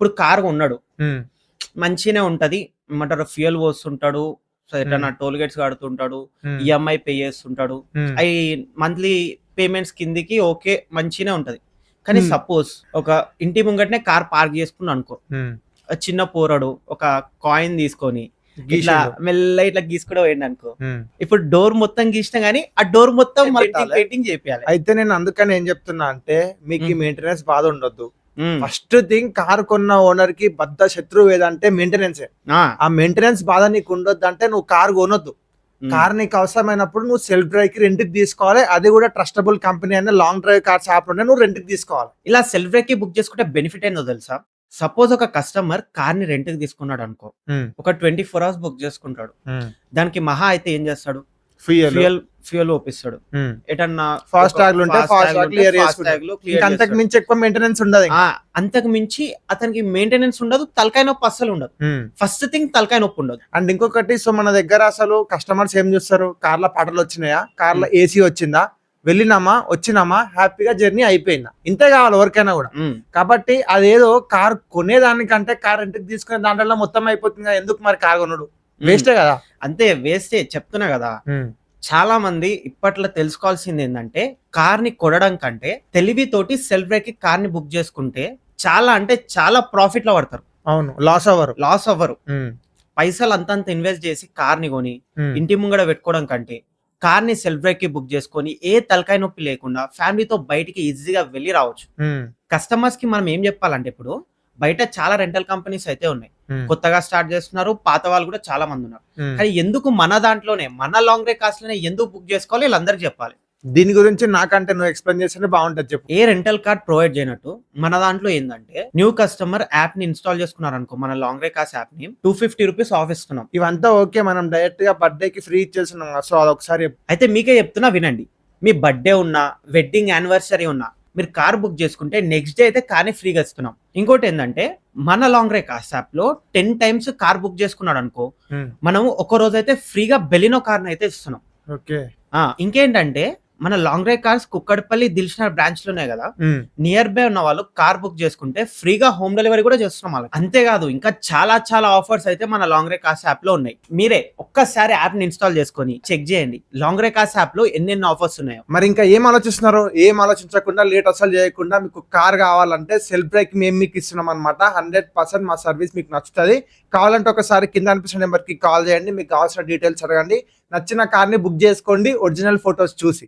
ఇప్పుడు కార్ కొన్నాడు, హ్మ్. మంచిగానే ఉంటది. ఏమంటారు ఫ్యూయల్ పోస్తుంటాడు, సో ఎటన్నా హ్మ్. టోల్ గేట్స్ కడుతుంటాడు, హ్మ్. ఈఎంఐ పే చేస్తుంటాడు. హ్మ్. అయి మంత్లీ పేమెంట్స్ కిందకి ఓకే మంచిగానే ఉంటది. కానీ హ్మ్. సపోజ్ ఒక ఇంటి ముంగటనే కార్ పార్క్ చేసుకున్నాడు అనుకో, హ్మ్. ఆ చిన్న పోరడు ఒక కాయిన్ తీసుకొని ఇట్లా గీషిండు. మెల్ల ఇట్లా గీసుకుంటూ పోయిండు అనుకో, హ్మ్. ఇప్పుడు డోర్ మొత్తం గీసినా గానీ ఆ డోర్ మొత్తం పెట్టాలే. పెయింటింగ్ చేపియాలి. అయితే నేను అందుకని ఏం చెప్తున్నా అంటే మీకు ఈ హ్మ్. మెయింటెనెన్స్ బాధ ఉండొద్దు. హ్మ్. ఫస్ట్ థింగ్ కార్ కొన్న ఓనర్ కి బద్ద శత్రువు ఏదంటే మెయింటెనెన్సే. ఆ! ఆ మెయింటెనెన్స్ బాధ నీకు ఉండొద్దంటే నువ్వు కార్ కొనొద్దు. హ్మ్. కార్ నీకు అవసరమైనప్పుడు నువ్వు సెల్ఫ్ డ్రైవ్ కి రెంట్‌కి తీసుకోవాలి. అది కూడా ట్రస్టబుల్ కంపెనీ అయిన లాంగ్ డ్రైవ్ కార్స్ యాప్ లోనే నువ్వు రెంట్‌కి తీసుకోవాలి. ఇలా సెల్ఫ్ డ్రైవ్‌కి బుక్ చేసుకుంటే బెనిఫిట్ ఏందో తెలుసా? సపోజ్ ఒక కస్టమర్ కార్‌ని రెంట్‌కి తీసుకున్నాడు అనుకో, హ్మ్. ఒక 24 అవర్స్ బుక్ చేసుకుంటాడు. హ్మ్. దానికి మహా అయితే ఏం చేస్తాడు? ఫ్యూయల్. ఫ్యూయల్ ఓపిస్తాడు. హ్మ్. ఎటన్నా ఫాస్ట్ ఒక ట్యాగ్‌లు ఉంటే ఫాస్ట్ ట్యాగ్ క్లియర్ ఫాస్ట్ చేసుకుంటాడు. ట్యాగ్‌లో ఇంక క్లియర్ అంతకు చేస్తాడు. మించి ఎక్కువ మెయింటెనెన్స్ ఉండదు ఆ! ఇంక. అంతకు మించి అతనికి మెయింటెనెన్స్ ఉండదు. తలకాయ నొప్పి అస్సలు ఉండదు. హ్మ్. ఫస్ట్ థింగ్ తలకాయ నొప్పి ఉండదు. అండ్ ఇంకొకటి సో మన దగ్గర అసలు కస్టమర్స్ ఏం చూస్తారు? కార్‌లో పాటలు వచ్చినాయా? కార్‌లో హ్మ్. ఏసీ వచ్చిందా? వెళ్ళినామా? వచ్చినామా? హ్యాపీగా జర్నీ అయిపోయిందా? ఇంతే కావాలి ఎవరికైనా కూడా. హ్మ్. కాబట్టి అదేదో కార్ కొనేదానికంటే కార్ రెంట్‌కి తీసుకునే దాంట్లో మొత్తం అయిపోతుంది కదా! ఎందుకు మరి కార్ కొనుడు? హ్మ్. వేస్టే కదా! అంతే వేస్టే చెప్తున్నా గదా! హ్మ్. చాలా మంది ఇప్పట్లో తెలుసుకోవాల్సిందేందంటే, కార్‌ని కొనడం కంటే తెలివితోటి సెల్ఫ్ డ్రైవ్‌కి కార్‌ని బుక్ చేసుకుంటే చాలా అంటే చాలా ప్రాఫిట్‌లో పడతారు. అవును. లాస్ అవ్వరు. లాస్ అవ్వరు. హ్మ్. పైసలు అంతంత ఇన్వెస్ట్ చేసి కార్‌ని కొని, హ్మ్. ఇంటి ముంగడ పెట్టుకోవడం కంటే, కార్‌ని సెల్ఫ్ డ్రైవ్‌కి బుక్ చేసుకొని, ఏ తలకాయ నొప్పి లేకుండా ఫ్యామిలీతో బయటికి ఈజీగా వెళ్లి రావచ్చు. హ్మ్. కస్టమర్స్‌కి మనం ఏం చెప్పాలంటే ఇప్పుడు, బయట చాలా రెంటల్ కంపెనీస్ అయితే ఉన్నాయి. హ్మ్. కొత్తగా స్టార్ట్ చేస్తున్నారు. పాత వాళ్ళు కూడా చాలా మందున్నారు. హ్మ్. కానీ ఎందుకు మన దాంట్లోనే, మన లాంగ్ డ్రైవ్ కార్స్‌లోనే ఎందుకు బుక్ చేసుకోవాలో ఈళ్ళందరికి చెప్పాలి. దీని గురించి నాకంటే నువ్వు ఎక్స్‌ప్లెయిన్ చేస్తేనే బావుంటది చెప్పు. ఏ రెంటల్ కార్ ప్రొవైడ్ చేయనట్టు, మన దాంట్లో ఏందంటే, న్యూ కస్టమర్ యాప్‌ని ఇన్‌స్టాల్ చేసుకున్నారనుకో, మన లాంగ్ డ్రైవ్ కార్స్ యాప్‌ని ₹250 ఆఫ్ ఇస్తున్నాం. ఇవంతా ఓకే. మనం డైరెక్ట్‌గా బర్త్‌డేకి ఫ్రీ ఇచ్చేస్తున్నాం కదా! సో అదొకసారి చెప్పు. అయితే మీకే చెప్తున్నా వినండి. మీ బర్త్‌డే ఉన్నా, వెడ్డింగ్ యానివర్సరీ ఉన్నా, మీరు కార్ బుక్ చేసుకుంటే నెక్స్ట్ డే అయితే కార్‌ని ఫ్రీగా ఇస్తున్నాం. ఇంకోటేందంటే, మన లాంగ్ డ్రైవ్ కార్స్ యాప్‌లో 10 టైమ్స్ కార్ బుక్ చేసుకున్నాడనుకో, హ్మ్. మనం ఒక రోజైతే ఫ్రీగా బెలినో కార్‌నయితే ఇస్తున్నాం. ఓకే. ఇంకేంటంటే మన long drive cars Kukatpally, Dilsukhnagar బ్రాంచ్‌లు ఉన్నాయి గదా! హ్మ్. నియర్ బై ఉన్న వాళ్ళు కార్ బుక్ చేసుకుంటే ఫ్రీగా హోమ్ డెలివరీ కూడా చేస్తున్నాం వాళ్ళకి. అంతేకాదు ఇంకా చాలా చాలా ఆఫర్స్ అయితే మన లాంగ్ డ్రైవ్ కార్స్ యాప్‌లో ఉన్నాయి. మీరే ఒక్కసారి యాప్‌ని ఇన్‌స్టాల్ చేసుకొని చెక్ చేయండి. లాంగ్ డ్రైవ్ కార్స్ యాప్‌లో ఎన్నెన్ని ఆఫర్స్ ఉన్నాయో. మరి ఇంకా ఏం ఆలోచిస్తున్నారు? ఏం ఆలోచించకుండా లేట్ అస్సలు చేయకుండా మీకు కార్ కావాలంటే సెల్ఫ్ డ్రైవ్‌కి మేము మీకు ఇస్తున్నామన్నమాట. 100% మా సర్వీస్ మీకు నచ్చుతది. కావాలంటే ఒకసారి కింద అనిపిస్తున్న నెంబర్‌కి కాల్ చేయండి. మీకు కావాల్సిన డీటెయిల్స్ అడగండి. నచ్చిన కార్‌ని బుక్ చేసుకోండి ఒరిజినల్ ఫోటోస్ చూసి.